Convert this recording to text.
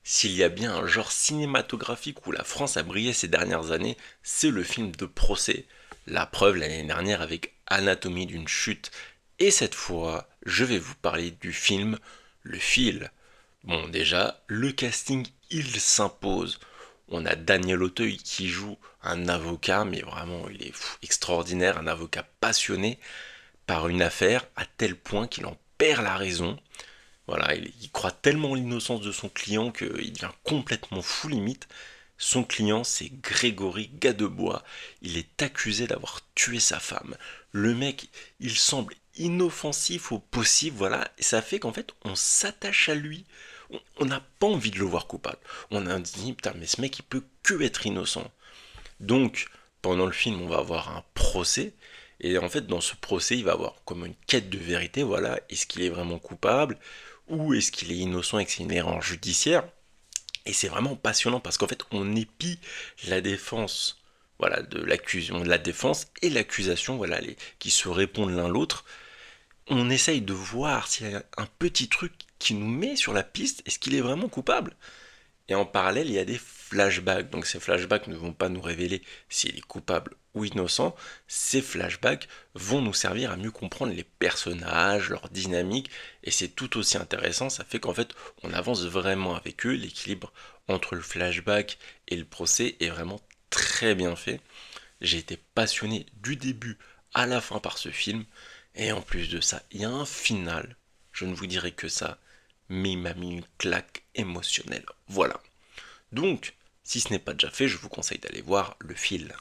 S'il y a bien un genre cinématographique où la France a brillé ces dernières années, c'est le film de procès. La preuve l'année dernière avec Anatomie d'une chute. Et cette fois, je vais vous parler du film Le Fil. Bon, déjà, le casting, il s'impose. On a Daniel Auteuil qui joue un avocat, mais vraiment, il est extraordinaire, un avocat passionné par une affaire à tel point qu'il en perd la raison. Voilà, il croit tellement en l'innocence de son client qu'il devient complètement fou limite. Son client, c'est Grégory Gadebois. Il est accusé d'avoir tué sa femme. Le mec, il semble inoffensif au possible, voilà, et ça fait qu'en fait, on s'attache à lui. On n'a pas envie de le voir coupable. On a dit, putain, mais ce mec, il peut que être innocent. Donc, pendant le film, on va avoir un procès. Et en fait, dans ce procès, il va avoir comme une quête de vérité, voilà, est-ce qu'il est vraiment coupable ou est-ce qu'il est innocent et que c'est une erreur judiciaire. Et c'est vraiment passionnant parce qu'en fait, on épie la défense, voilà, de l'accusation, de la défense et l'accusation, voilà, qui se répondent l'un l'autre. On essaye de voir s'il y a un petit truc qui nous met sur la piste, est-ce qu'il est vraiment coupable. Et en parallèle, il y a des flashbacks. Donc ces flashbacks ne vont pas nous révéler s'il est coupable ou innocent. Ces flashbacks vont nous servir à mieux comprendre les personnages, leur dynamique. Et c'est tout aussi intéressant. Ça fait qu'en fait, on avance vraiment avec eux. L'équilibre entre le flashback et le procès est vraiment très bien fait. J'ai été passionné du début à la fin par ce film. Et en plus de ça, il y a un final. Je ne vous dirai que ça, mais il m'a mis une claque émotionnelle. Voilà. Donc, si ce n'est pas déjà fait, je vous conseille d'aller voir Le Fil.